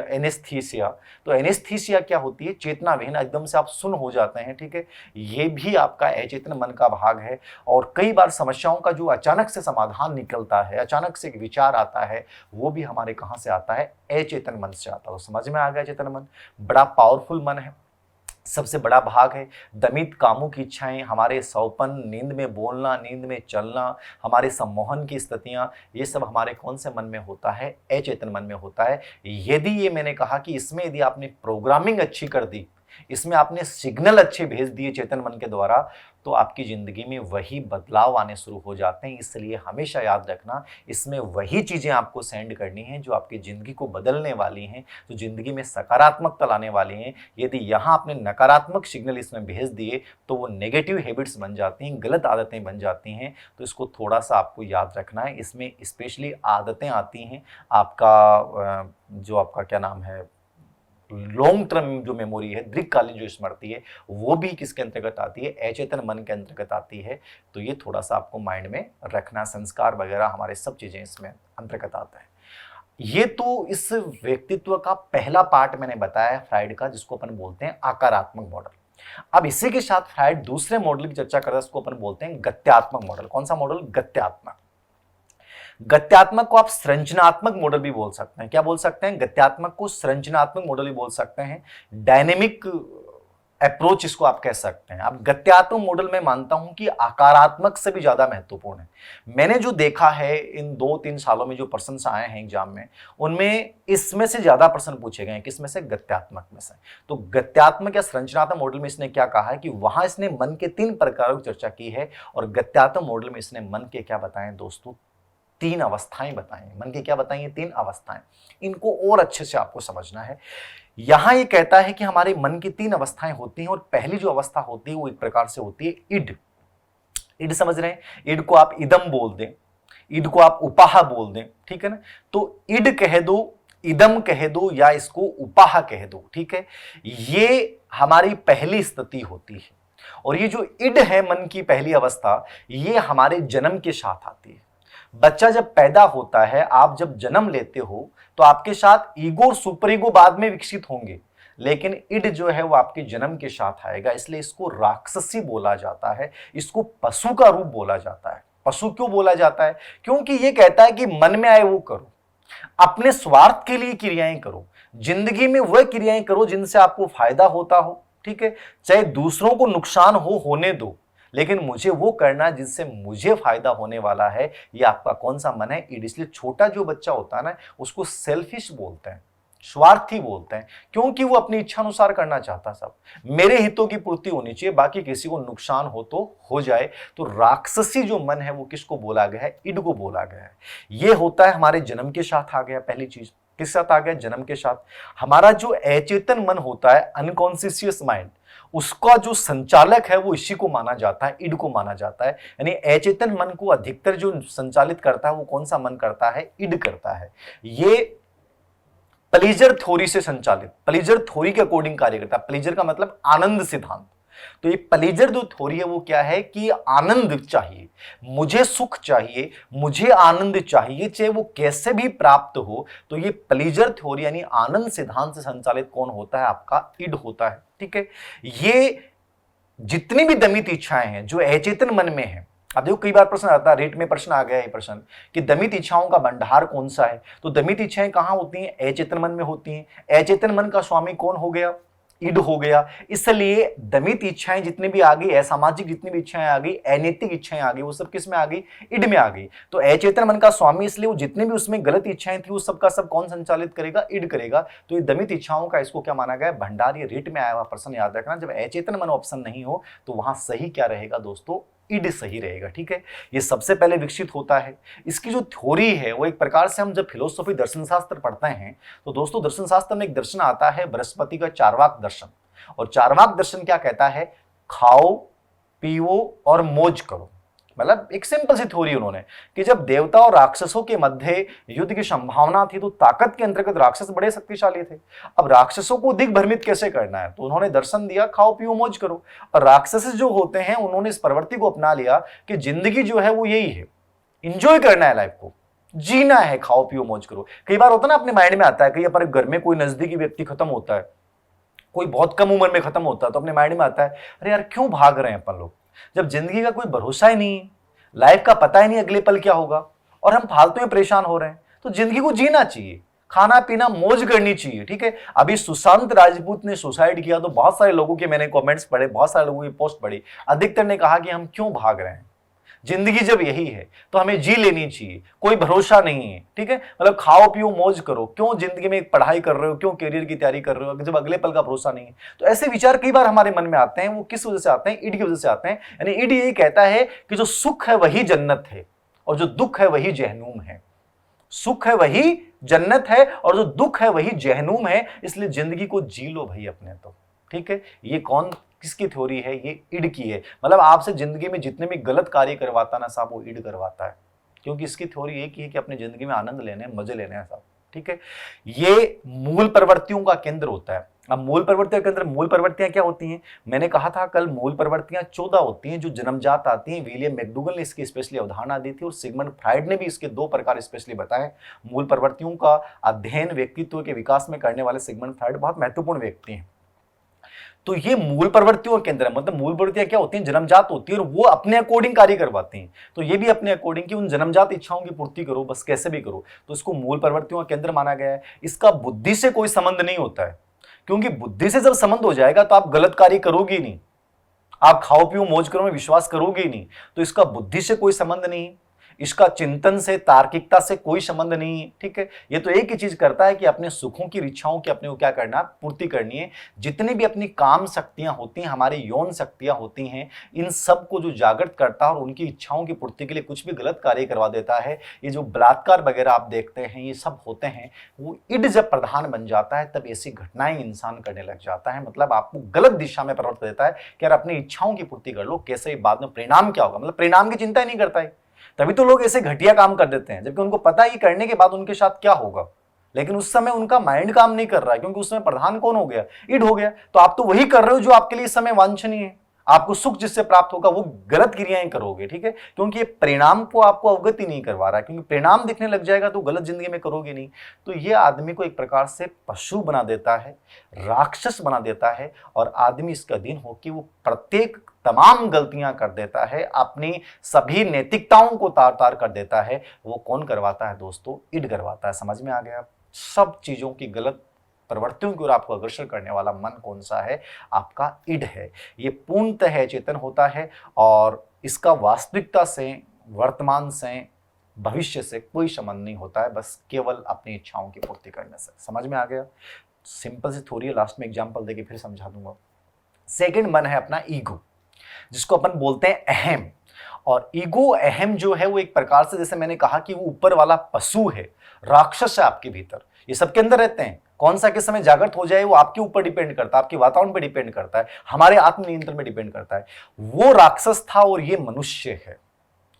एनेस्थीसिया। तो एनेस्थीसिया क्या होती है? चेतना विहीन, एकदम से आप सुन हो जाते हैं, ठीक है। ये भी आपका अचेतन मन का भाग है। और कई बार समस्याओं का जो अचानक से समाधान निकलता है, अचानक से एक विचार आता है, वो भी हमारे कहां से आता है? अचेतन मन से आता है। तो समझ में आ गया, अचेतन मन बड़ा पावरफुल मन है, सबसे बड़ा भाग है। दमित कामों की इच्छाएं, हमारे सौपन, नींद में बोलना, नींद में चलना, हमारे सम्मोहन की स्थितियां, ये सब हमारे कौन से मन में होता है? अचेतन मन में होता है। यदि ये मैंने कहा कि इसमें यदि आपने प्रोग्रामिंग अच्छी कर दी, इसमें आपने सिग्नल अच्छे भेज दिए चेतन मन के द्वारा, तो आपकी जिंदगी में वही बदलाव आने शुरू हो जाते हैं। इसलिए हमेशा याद रखना, इसमें वही चीजें आपको सेंड करनी है जो आपकी जिंदगी को बदलने वाली हैं, जो जिंदगी में सकारात्मकता लाने वाली हैं। यदि यहाँ आपने नकारात्मक सिग्नल इसमें भेज दिए तो वो नेगेटिव हैबिट्स बन जाती हैं, गलत आदतें बन जाती हैं। तो इसको थोड़ा सा आपको याद रखना है। इसमें स्पेशली आदतें आती हैं, आपका जो आपका क्या नाम है, लॉन्ग टर्म जो मेमोरी है, दीर्घकालीन जो स्मृति है, वो भी किसके अंतर्गत आती है? अचेतन मन के अंतर्गत आती है। तो ये थोड़ा सा आपको माइंड में रखना। संस्कार वगैरह हमारे सब चीजें इसमें अंतर्गत आता है। ये तो इस व्यक्तित्व का पहला पार्ट मैंने बताया है फ्राइड का, जिसको अपन बोलते हैं आकारात्मक मॉडल। अब इसी के साथ फ्राइड दूसरे मॉडल की चर्चा करता है, उसको अपन बोलते हैं गत्यात्मक मॉडल। कौन सा मॉडल? गत्यात्मक। गत्यात्मक को आप संरचनात्मक मॉडल भी बोल सकते हैं। क्या बोल सकते हैं? गत्यात्मक को संरचनात्मक मॉडल भी बोल सकते हैं। डायनेमिक अप्रोच इसको आप कह सकते हैं। अब गत्यात्मक मॉडल में मानता हूं कि आकारात्मक से भी ज्यादा महत्वपूर्ण है। मैंने जो देखा है इन 2-3 सालों में, जो प्रश्न आए हैं एग्जाम में, उनमें इसमें से ज्यादा प्रश्न पूछे गए हैं। किसमें से? गत्यात्मक में से। तो गत्यात्मक या संरचनात्मक मॉडल में इसने क्या कहा है कि वहां इसने मन के 3 प्रकारों की चर्चा की है, और गत्यात्मक मॉडल में इसने मन के क्या बताए दोस्तों? 3 अवस्थाएं बताई। मन की क्या बताई? 3 अवस्थाएं। इनको और अच्छे से आपको समझना है। यहां ये कहता है कि हमारे मन की 3 अवस्थाएं होती हैं, और पहली जो अवस्था होती है वो एक प्रकार से होती है इड। इड समझ रहे हैं? इड को आप इदम बोल दें, इड को आप उपाह बोल दें, ठीक है ना। तो इड कह दो, इदम कह दो, या इसको उपाह कह दो, ठीक है। ये हमारी पहली स्थिति होती है। और ये जो इड है, मन की पहली अवस्था, ये हमारे जन्म के साथ आती है। बच्चा जब पैदा होता है, आप जब जन्म लेते हो, तो आपके साथ ईगो और सुपर ईगो बाद में विकसित होंगे, लेकिन इड जो है वो आपके जन्म के साथ आएगा। इसलिए इसको राक्षसी बोला जाता है, इसको पशु का रूप बोला जाता है। पशु क्यों बोला जाता है? क्योंकि ये कहता है कि मन में आए वो करो, अपने स्वार्थ के लिए क्रियाएं करो, जिंदगी में वह क्रियाएं करो जिनसे आपको फायदा होता हो, ठीक है। चाहे दूसरों को नुकसान हो, होने दो, लेकिन मुझे वो करना है जिससे मुझे फायदा होने वाला है। ये आपका कौन सा मन है? ईड। इसलिए छोटा जो बच्चा होता है ना, उसको सेल्फिश बोलते हैं, स्वार्थी बोलते हैं, क्योंकि वो अपनी इच्छा अनुसार करना चाहता है। सब मेरे हितों की पूर्ति होनी चाहिए, बाकी किसी को नुकसान हो तो हो जाए। तो राक्षसी जो मन है वो किसको बोला गया है? ईड को बोला गया है। ये होता है हमारे जन्म के साथ आ गया। पहली चीज किस साथ आ गया? जन्म के साथ। हमारा जो अचेतन मन होता है, अनकॉन्शियस माइंड, उसका जो संचालक है वो इसी को माना जाता है, ईड को माना जाता है। यानी अचेतन मन को अधिकतर जो संचालित करता है वो कौन सा मन करता है? ईड करता है। ये प्लेजर थ्योरी से संचालित, प्लेजर थ्योरी के अकॉर्डिंग कार्य करता है। प्लेजर का मतलब आनंद सिद्धांत। तो ये प्लेजर जो थ्योरी है वो क्या है कि आनंद चाहिए, मुझे सुख चाहिए, मुझे आनंद चाहिए, चाहे वो कैसे भी प्राप्त हो। तो ये प्लेजर थ्योरी यानी आनंद सिद्धांत से संचालित कौन होता है? आपका ईड होता है। ठीक है, ये जितनी भी दमित इच्छाएं हैं जो अचेतन मन में है। अब देखो कई बार प्रश्न आता है, रेट में प्रश्न आ गया है प्रश्न कि दमित इच्छाओं का भंडार कौन सा है? तो दमित इच्छाएं कहां होती हैं? अचेतन मन में होती हैं। अचेतन मन का स्वामी कौन हो गया? ईड हो गया। इसलिए दमित इच्छाएं जितनी भी आ गई, असामाजिक जितनी भी इच्छाएं आ गई, अनैतिक इच्छाएं आ गई, वो सब किस में आ गई? ईड में आ गई। तो अचेतन मन का स्वामी, इसलिए वो जितने भी उसमें गलत इच्छाएं थी वो सब का सब कौन संचालित करेगा? ईड करेगा। तो ये दमित इच्छाओं का इसको क्या माना गया? भंडार। ये रेट में आया हुआ प्रश्न याद रखना। जब अचेतन मन ऑप्शन नहीं हो तो वहां सही क्या रहेगा दोस्तों? ईड सही रहेगा। ठीक है, ये सबसे पहले विकसित होता है। इसकी जो थ्योरी है वो एक प्रकार से हम जब फिलोसॉफी दर्शन शास्त्र पढ़ते हैं तो दोस्तों दर्शन शास्त्र में एक दर्शन आता है बृहस्पति का चार्वाक दर्शन। और चार्वाक दर्शन क्या कहता है? खाओ पियो और मौज करो। मतलब एक सिंपल सी थ्योरी उन्होंने कि जब देवता और राक्षसों के मध्य युद्ध की संभावना थी तो ताकत के अंतर्गत राक्षस बड़े शक्तिशाली थे। अब राक्षसों को दिग्भ्रमित कैसे करना है? तो उन्होंने दर्शन दिया, खाओ पियो मौज करो। और राक्षस जो होते हैं उन्होंने इस प्रवृत्ति को अपना लिया कि जिंदगी जो है वो यही है, इंजॉय करना है, लाइफ को जीना है, खाओ पियो मौज करो। कई बार होता है ना, अपने माइंड में आता है, कई बार घर में कोई नजदीकी व्यक्ति खत्म होता है, कोई बहुत कम उम्र में खत्म होता है, तो अपने माइंड में आता है अरे यार क्यों भाग रहे हैं अपन लोग, जब जिंदगी का कोई भरोसा ही नहीं, लाइफ का पता ही नहीं अगले पल क्या होगा, और हम फालतू में परेशान हो रहे हैं। तो जिंदगी को जीना चाहिए, खाना पीना मौज करनी चाहिए। ठीक है, अभी सुशांत राजपूत ने सुसाइड किया तो बहुत सारे लोगों के मैंने कमेंट्स पढ़े, बहुत सारे लोगों की पोस्ट पढ़ी, अधिकतर ने कहा कि हम क्यों भाग रहे हैं, जिंदगी जब यही है तो हमें जी लेनी चाहिए, कोई भरोसा नहीं है। ठीक है, मतलब खाओ पियो मौज करो, क्यों जिंदगी में पढ़ाई कर रहे हो, क्यों करियर की तैयारी कर रहे हो जब अगले पल का भरोसा नहीं है। तो ऐसे विचार कई बार हमारे मन में आते हैं, वो किस वजह से आते हैं? ईड की वजह से आते हैं। यानी ईड यही कहता है कि जो सुख है वही जन्नत है और जो दुख है वही जहन्नुम है। सुख है वही जन्नत है और जो दुख है वही जहन्नुम है, इसलिए जिंदगी को जी लो भाई अपने। तो ठीक है, ये कौन किसकी थ्योरी है? ये ईड की है। मतलब आपसे जिंदगी में जितने भी गलत कार्य करवाता ना साहब, वो ईड करवाता है, क्योंकि इसकी थ्योरी एक ही है कि अपनी जिंदगी में आनंद लेने हैं, मजे लेने हैं साहब। ठीक है, ये मूल प्रवृत्तियों का केंद्र होता है। अब मूल प्रवृत्तियों के अंदर मूल प्रवृत्तियां क्या होती हैं? मैंने कहा था कल, मूल प्रवृत्तियां 14 होती हैं जो जन्मजात आती हैं। विलियम मैकडूगल ने इसकी स्पेशली अवधारणा दी थी और सिगमंड फ्राइड ने भी इसके 2 प्रकार स्पेशली बताए। मूल प्रवृत्तियों का अध्ययन व्यक्तित्व के विकास में करने वाले सिगमंड फ्राइड बहुत महत्वपूर्ण व्यक्ति हैं। तो ये मूल प्रवृत्तियों के अंदर, मतलब मूल प्रवृत्तियां क्या होती हैं? जन्मजात होती है और वो अपने अकॉर्डिंग कार्य करवाती हैं। तो ये भी अपने अकॉर्डिंग की उन जन्मजात इच्छाओं की पूर्ति करो, बस कैसे भी करो। तो इसको मूल प्रवृत्तियों का केंद्र माना गया है। इसका बुद्धि से कोई संबंध नहीं होता है, क्योंकि बुद्धि से जब संबंध हो जाएगा तो आप गलत कार्य करोगे नहीं, आप खाओ पियो मौज करो में विश्वास करोगे ही नहीं। तो इसका बुद्धि से कोई संबंध नहीं, इसका चिंतन से, तार्किकता से कोई संबंध नहीं है। ठीक है, ये तो एक ही चीज करता है कि अपने सुखों की इच्छाओं की अपने को क्या करना, पूर्ति करनी है। जितनी भी अपनी काम शक्तियां होती हैं, हमारी यौन शक्तियां होती हैं, इन सब को जो जागृत करता है और उनकी इच्छाओं की पूर्ति के लिए कुछ भी गलत कार्य करवा देता है। ये जो बलात्कार वगैरह आप देखते हैं, ये सब होते हैं, वो ईड जब प्रधान बन जाता है तब ऐसी घटनाएं इंसान करने लग जाता है। मतलब आपको गलत दिशा में प्रवृत्त देता है कि यार अपनी इच्छाओं की पूर्ति कर लो, कैसे बाद में परिणाम क्या होगा, मतलब परिणाम की चिंता ही नहीं करता है। तभी तो लोग ऐसे घटिया काम कर देते हैं, जबकि उनको पता ही करने के बाद उनके साथ क्या होगा, लेकिन उस समय उनका माइंड काम नहीं कर रहा है, क्योंकि उस समय प्रधान कौन हो गया? ईड हो गया। तो आप तो वही कर रहे हो जो आपके लिए इस समय वांछनीय है, आपको सुख जिससे प्राप्त होगा वो गलत क्रियाएं करोगे। ठीक है, क्योंकि ये परिणाम को आपको अवगत ही नहीं करवा रहा है, क्योंकि परिणाम दिखने लग जाएगा तो गलत जिंदगी में करोगे नहीं। तो ये आदमी को एक प्रकार से पशु बना देता है, राक्षस बना देता है, और आदमी इसका अधीन होकर वो प्रत्येक तमाम गलतियां कर देता है, अपनी सभी नैतिकताओं को तार तार कर देता है। वो कौन करवाता है दोस्तों? ईड करवाता है। समझ में आ गया? सब चीजों की गलत प्रवृत्तियों की ओर आपको अग्रसर करने वाला मन कौन सा है? आपका ईड है। ये पूर्णतः चेतन होता है और इसका वास्तविकता से, वर्तमान से, भविष्य से कोई संबंध नहीं होता है, बस केवल अपनी इच्छाओं की पूर्ति करने से। समझ में आ गया? सिंपल सी थ्योरी है, लास्ट में एग्जांपल देके फिर समझा दूंगा। सेकंड मन है अपना ईगो, जिसको अपन बोलते हैं अहम। और ईगो, अहम जो है वो एक प्रकार से, जैसे मैंने कहा कि वो ऊपर वाला पशु है, राक्षस है आपके भीतर, ये सबके अंदर रहते हैं। कौन सा किस समय जागृत हो जाए वो आपके ऊपर डिपेंड करता है, आपके वातावरण पर डिपेंड करता है, हमारे आत्म नियंत्रण में डिपेंड करता है। वो राक्षस था और ये मनुष्य है।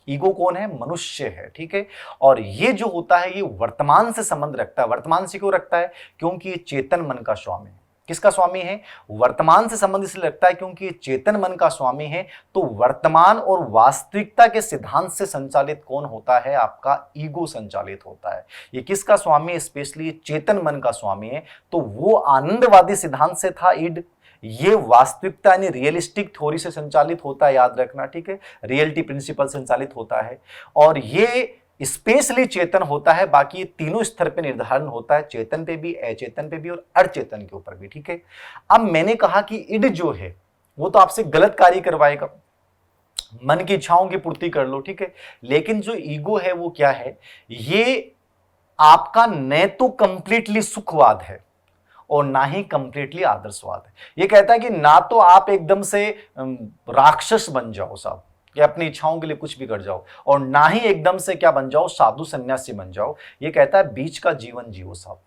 ईगो कौन है? मनुष्य है, ठीक है। और ये जो होता है ये वर्तमान से संबंध रखता है। वर्तमान से क्यों रखता है? क्योंकि ये चेतन मन का स्वामी है। किसका स्वामी है? वर्तमान से संबंध इसलिए रखता है क्योंकि ये चेतन मन का स्वामी है। तो वर्तमान और वास्तविकता के सिद्धांत से संचालित कौन होता है? आपका ईगो संचालित होता है। ये किसका स्वामी है? स्पेशली चेतन मन का स्वामी है। तो वो आनंदवादी सिद्धांत से था ईड, ये वास्तविकता यानी रियलिस्टिक थ्योरी से संचालित होता है, याद रखना, ठीक है। रियलिटी प्रिंसिपल संचालित होता है और ये स्पेशली चेतन होता है। बाकी ये तीनों स्तर पे निर्धारण होता है, चेतन पे भी, अचेतन पे भी और अर्चेतन के ऊपर भी, ठीक है। अब मैंने कहा कि इड जो है वो तो आपसे गलत कार्य करवाएगा, मन की इच्छाओं की पूर्ति कर लो, ठीक है। लेकिन जो ईगो है वो क्या है? ये आपका न तो कंप्लीटली सुखवाद है और ना ही कंप्लीटली आदर्शवाद है। ये कहता है कि ना तो आप एकदम से राक्षस बन जाओ साहब, या अपनी इच्छाओं के लिए कुछ भी कर जाओ, और ना ही एकदम से क्या बन जाओ? साधु सन्यासी बन जाओ। ये कहता है बीच का जीवन जियो साहब।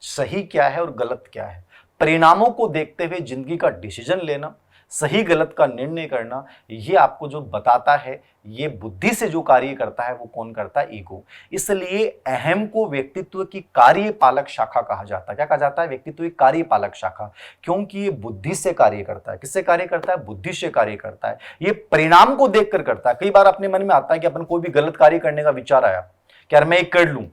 सही क्या है और गलत क्या है, परिणामों को देखते हुए जिंदगी का डिसीजन लेना, सही गलत का निर्णय करना, ये आपको जो बताता है, ये बुद्धि से जो कार्य करता है वो कौन करता है? ईगो। इसलिए अहम को व्यक्तित्व की कार्यपालक शाखा कहा जाता है। क्या कहा जाता है? व्यक्तित्व की कार्यपालक शाखा, क्योंकि ये बुद्धि से कार्य करता है। किससे कार्य करता है? बुद्धि से कार्य करता है। ये परिणाम को देखकर करता है। कई बार अपने मन में आता है कि अपन कोई भी गलत कार्य करने का विचार आया कि यार मैं एक कर लूं,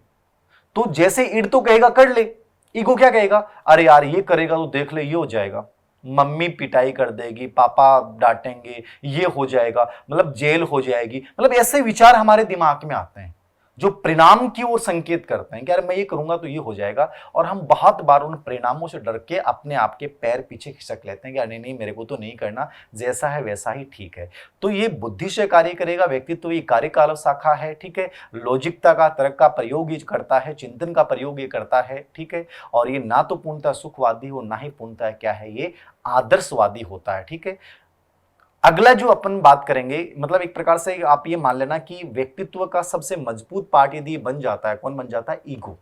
तो जैसे ईड तो कहेगा कर ले, ईगो क्या कहेगा? अरे यार ये करेगा तो देख ले ये हो जाएगा, मम्मी पिटाई कर देगी, पापा डांटेंगे, ये हो जाएगा, मतलब जेल हो जाएगी। मतलब ऐसे विचार हमारे दिमाग में आते हैं जो परिणाम की ओर संकेत करते हैं कि यार मैं ये करूंगा तो ये हो जाएगा, और हम बहुत बार उन परिणामों से डर के अपने आप के पैर पीछे खिसक लेते हैं कि यार नहीं नहीं मेरे को तो नहीं करना, जैसा है वैसा ही ठीक है। तो ये बुद्धि से कार्य करेगा, व्यक्तित्व ये कार्यकालक शाखा है, ठीक है। लॉजिकता का, तर्क का प्रयोग ये करता है, चिंतन का प्रयोग ये करता है, ठीक है। और ये ना तो पूर्णतः सुखवादी हो, ना ही पूर्णतः क्या है, ये आदर्शवादी होता है, ठीक है। अगला जो अपन बात करेंगे, मतलब एक प्रकार से आप ये मान लेना कि व्यक्तित्व का सबसे मजबूत पार्ट यदि बन जाता है, कौन बन जाता है? ईगो।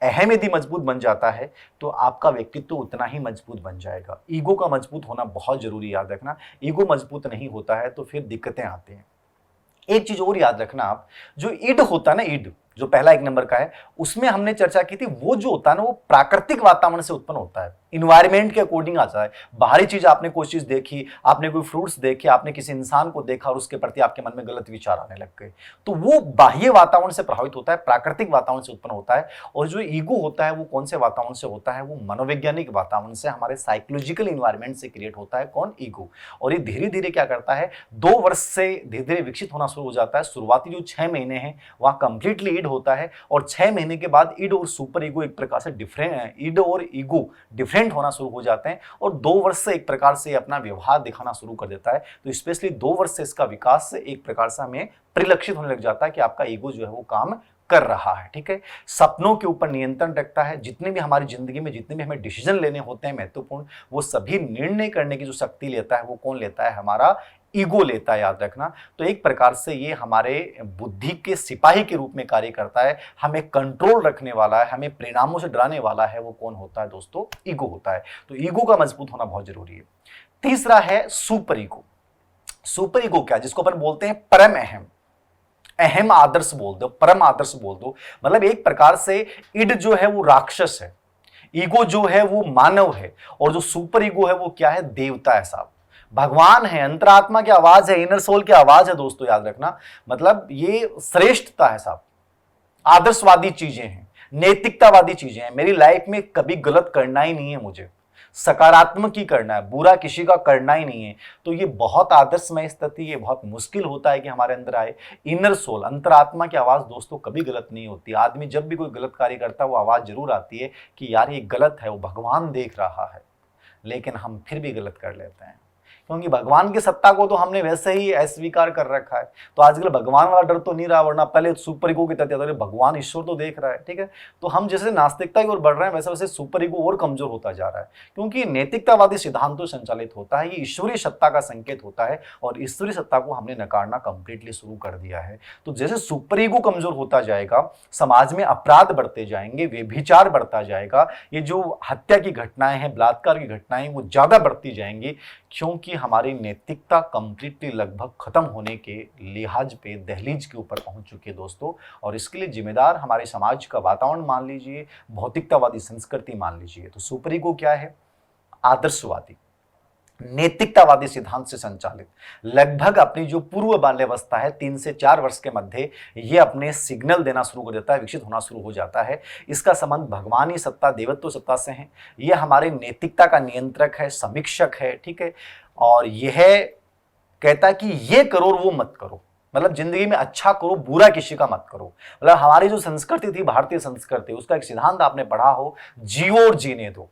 अहम यदि मजबूत बन जाता है तो आपका व्यक्तित्व उतना ही मजबूत बन जाएगा। ईगो का मजबूत होना बहुत जरूरी, याद रखना। ईगो मजबूत नहीं होता है तो फिर दिक्कतें आती हैं। एक चीज और याद रखना आप, जो ईड होता है ना, ईड जो पहला 1 नंबर का है, उसमें हमने चर्चा की थी, वो जो होता है ना वो प्राकृतिक वातावरण से उत्पन्न होता है, इन्वायरमेंट के अकॉर्डिंग आता है। बाहरी चीज, आपने कोई चीज देखी, आपने कोई फ्रूट्स देखे, आपने किसी इंसान को देखा और उसके प्रति आपके मन में गलत विचार आने लग गए, तो वो बाह्य वातावरण से प्रभावित होता है, प्राकृतिक वातावरण से उत्पन्न होता है। और जो ईगो होता है वो कौन से वातावरण से होता है? वो मनोवैज्ञानिक वातावरण से, हमारे साइकोलॉजिकल इन्वायरमेंट से क्रिएट होता है। कौन? ईगो। और ये धीरे धीरे क्या करता है, 2 वर्ष से धीरे धीरे विकसित होना शुरू हो जाता है। शुरुआती जो 6 महीने हैं वहां कंप्लीटली ईड होता है, और 6 महीने के बाद ईड और सुपर ईगो एक प्रकार से डिफरेंट है, ईड और ईगो डिफरेंट होना शुरू हो जाते हैं, और 2 वर्ष से एक प्रकार से अपना व्यवहार दिखाना शुरू कर देता है। तो स्पेशली 2 वर्ष से इसका विकास एक प्रकार से हमें परिलक्षित होने लग जाता है कि आपका ईगो जो है वो काम कर रहा है, ठीक है। सपनों के ऊपर नियंत्रण रखता है। जितने भी हमारी जिंदगी में जितने भी हमें डिसीजन लेने होते हैं महत्वपूर्ण, वो सभी निर्णय करने की जो शक्ति लेता है वो कौन लेता है? हमारा ईगो लेता है, याद रखना। तो एक प्रकार से ये हमारे बुद्धि के सिपाही के रूप में कार्य करता है, हमें कंट्रोल रखने वाला है, हमें परिणामों से डराने वाला है, वो कौन होता है दोस्तों? ईगो होता है। तो ईगो का मजबूत होना बहुत जरूरी है। तीसरा है सुपर ईगो। सुपर ईगो क्या, जिसको अपन बोलते हैं परम अहम, अहम आदर्श बोल दो, परम आदर्श बोल दो। मतलब एक प्रकार से इड जो है वो राक्षस है, ईगो जो है वो मानव है, और जो सुपर ईगो है वो क्या है? देवता है साहब, भगवान है, अंतरात्मा की आवाज है, इनर सोल की आवाज है दोस्तों, याद रखना। मतलब ये श्रेष्ठता है साहब, आदर्शवादी चीजें हैं, नैतिकतावादी चीजें हैं। मेरी लाइफ में कभी गलत करना ही नहीं है मुझे, सकारात्मक ही करना है, बुरा किसी का करना ही नहीं है। तो ये बहुत आदर्शमय स्थिति, ये बहुत मुश्किल होता है कि हमारे अंदर आए। इनर सोल, अंतरात्मा की आवाज दोस्तों कभी गलत नहीं होती। आदमी जब भी कोई गलत कार्य करता है वो आवाज जरूर आती है कि यार ये गलत है, वो भगवान देख रहा है, लेकिन हम फिर भी गलत कर लेते हैं, क्योंकि भगवान की सत्ता को तो हमने वैसे ही अस्वीकार कर रखा है। तो आजकल भगवान वाला डर तो नहीं रहा, वरना पहले सुपर ईगो की तथ्य था, भगवान ईश्वर तो देख रहा है, ठीक है। तो हम जैसे नास्तिकता की ओर बढ़ रहे हैं वैसे वैसे सुपर ईगो और कमजोर होता जा रहा है, क्योंकि नैतिकतावादी सिद्धांतों से संचालित होता है, ये ईश्वरीय सत्ता का संकेत होता है, और ईश्वरीय सत्ता को हमने नकारना कंप्लीटली शुरू कर दिया है। तो जैसे सुपर ईगो कमजोर होता जाएगा, समाज में अपराध बढ़ते जाएंगे, व्यभिचार बढ़ता जाएगा, ये जो हत्या की घटनाएं हैं, बलात्कार की घटनाएं, वो ज्यादा बढ़ती जाएंगी, क्योंकि हमारी नैतिकता कंप्लीटली लगभग खत्म होने के लिहाज पे दहलीज के ऊपर पहुंच चुकी है दोस्तों। और इसके लिए जिम्मेदार हमारे समाज का वातावरण मान लीजिए, भौतिकतावादी संस्कृति मान लीजिए। तो सुपर ईगो क्या है? आदर्शवादी, नैतिकतावादी सिद्धांत से संचालित, लगभग अपनी जो पूर्व बाल्यावस्था है 3 से 4 वर्ष के मध्य ये अपने सिग्नल देना शुरू कर देता है, विकसित होना शुरू हो जाता है। इसका संबंध भगवानी सत्ता, देवत्व सत्ता से है। ये हमारी नैतिकता का नियंत्रक है, समीक्षक है, ठीक है। और यह कहता है कि ये करो और वो मत करो, मतलब जिंदगी में अच्छा करो, बुरा किसी का मत करो। मतलब हमारी जो संस्कृति थी, भारतीय संस्कृति, उसका एक सिद्धांत आपने पढ़ा हो, जियो और जीने दो।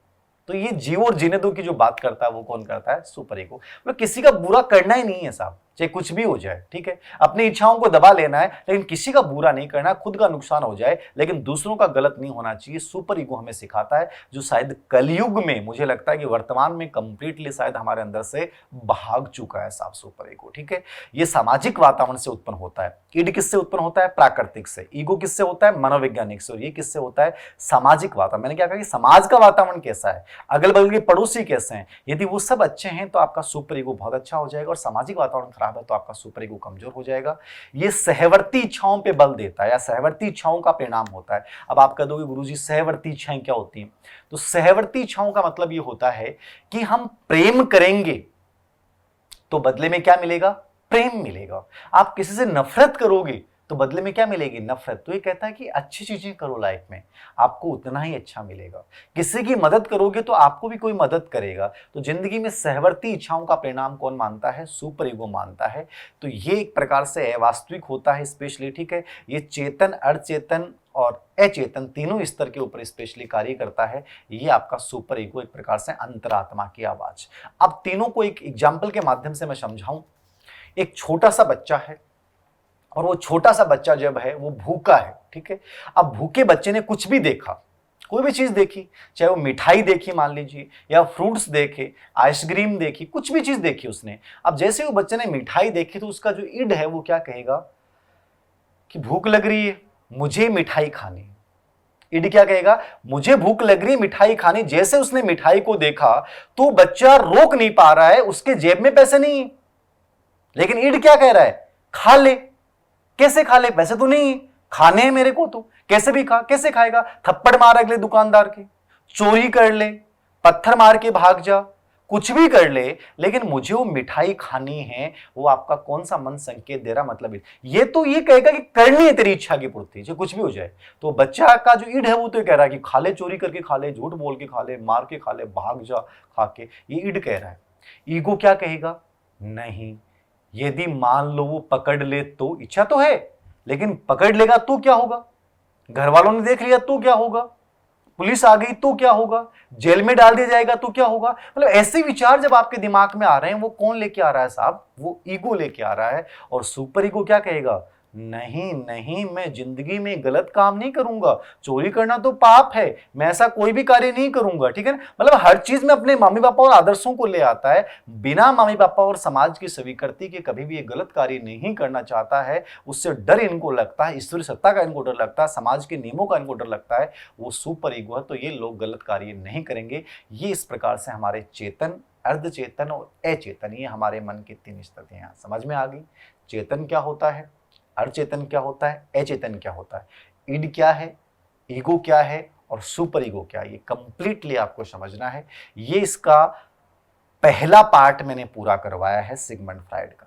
तो ये जीव और जीने दो की जो बात करता है वो कौन करता है? Super ego. मतलब किसी का बुरा करना ही नहीं है साहब, चाहे कुछ भी हो जाए, ठीक है। अपनी इच्छाओं को दबा लेना है, लेकिन किसी का बुरा नहीं करना, खुद का नुकसान हो जाए लेकिन दूसरों का गलत नहीं होना चाहिए। सुपर ईगो हमें सिखाता है, जो शायद कलयुग में, मुझे लगता है कि वर्तमान में कंप्लीटली शायद हमारे अंदर से भाग चुका है साहब सुपर ईगो, ठीक है। ये सामाजिक वातावरण से उत्पन्न होता है। ईड किससे उत्पन्न होता है? प्राकृतिक से। ईगो किससे होता है? मनोवैज्ञानिक से। और ये किससे होता है? सामाजिक वातावरण। मैंने क्या कहा कि समाज का वातावरण कैसा है, अगल बगल के पड़ोसी कैसे हैं, यदि वो सब अच्छे हैं तो आपका सुपर ईगो बहुत अच्छा हो जाएगा, और सामाजिक वातावरण खराब है तो आपका सुपर ईगो कमजोर हो जाएगा। ये सहवर्ती इच्छाओं पे बल देता है, या सहवर्ती इच्छाओं का परिणाम होता है। अब आप कह दोगे गुरुजी सहवर्ती इच्छाएं क्या होती हैं? तो सहवर्ती इच्छाओं का मतलब ये होता है कि हम प्रेम करेंगे तो बदले में क्या मिलेगा? प्रेम मिलेगा। आप किसी से नफरत करोगे तो बदले में क्या मिलेगी? नफरत। तो ये कहता है कि अच्छी चीजें करो लाइफ में, आपको उतना ही अच्छा मिलेगा। किसी की मदद करोगे तो आपको भी कोई मदद करेगा। तो जिंदगी में सहवर्ती इच्छाओं का परिणाम कौन मानता है? सुपर ईगो मानता है। तो ये एक प्रकार से अवास्तविक होता है स्पेशली, ठीक है। ये चेतन, अर्धचेतन और अचेतन तीनों स्तर के ऊपर स्पेशली कार्य करता है। ये आपका सुपर ईगो एक प्रकार से अंतरात्मा की आवाज। अब तीनों को एक एग्जाम्पल के माध्यम से मैं समझाऊं। एक छोटा सा बच्चा है, और वो छोटा सा बच्चा जब है वो भूखा है, ठीक है। अब भूखे बच्चे ने कुछ भी देखा, कोई भी चीज देखी, चाहे वो मिठाई देखी मान लीजिए, या फ्रूट्स देखे, आइसक्रीम देखी, कुछ भी चीज देखी उसने। अब जैसे वो बच्चे ने मिठाई देखी तो उसका जो ईड है वो क्या कहेगा कि भूख लग रही है, मुझे मिठाई खानी। ईड क्या कहेगा? मुझे भूख लग रही है, मिठाई खानी। जैसे उसने मिठाई को देखा तो बच्चा रोक नहीं पा रहा है, उसके जेब में पैसे नहीं, लेकिन ईड क्या कह रहा है? खा ले। कैसे खा ले? पैसे तो नहीं, खाने हैं मेरे को, तो कैसे भी खा। कैसे खाएगा? थप्पड़ मार अगले दुकानदार के, चोरी कर ले, पत्थर मार के भाग जा, कुछ भी कर ले, लेकिन मुझे वो मिठाई खानी है। वो आपका कौन सा मन संकेत दे रहा? मतलब ये तो ये कहेगा कि करनी है तेरी इच्छा की पूर्ति, जो कुछ भी हो जाए। तो बच्चा का जो ईड है वो तो ये कह रहा है कि खा ले, चोरी करके खा ले, झूठ बोल के खा ले, मार के खा ले, भाग जा खा के। ये ईड कह रहा है। ईगो क्या कहेगा? नहीं, यदि मान लो वो पकड़ ले तो, इच्छा तो है लेकिन पकड़ लेगा तो क्या होगा? घर वालों ने देख लिया तो क्या होगा? पुलिस आ गई तो क्या होगा? जेल में डाल दिया जाएगा तो क्या होगा? मतलब ऐसे विचार जब आपके दिमाग में आ रहे हैं, वो कौन लेके आ रहा है साहब? वो ईगो लेके आ रहा है। और सुपर ईगो क्या कहेगा? नहीं नहीं, मैं जिंदगी में गलत काम नहीं करूंगा, चोरी करना तो पाप है, मैं ऐसा कोई भी कार्य नहीं करूंगा, ठीक है ना। मतलब हर चीज में अपने मम्मी पापा और आदर्शों को ले आता है, बिना मम्मी पापा और समाज की स्वीकृति के कभी भी एक गलत कार्य नहीं करना चाहता है। उससे डर इनको लगता है, ईश्वरी सत्ता का इनको डर लगता है, समाज के नियमों का इनको डर लगता है। वो सुपर ईगो है, तो ये लोग गलत कार्य नहीं करेंगे। ये इस प्रकार से हमारे चेतन, अर्धचेतन और अचेतन, ये हमारे मन की 3 स्थितियां समझ में आ गई। चेतन क्या होता है, अर्धचेतन क्या होता है, अचेतन क्या होता है, ईड क्या है, ईगो क्या है, और सुपर ईगो क्या है, ये कंप्लीटली आपको समझना है। ये इसका पहला पार्ट मैंने पूरा करवाया है सिगमंड फ्राइड का।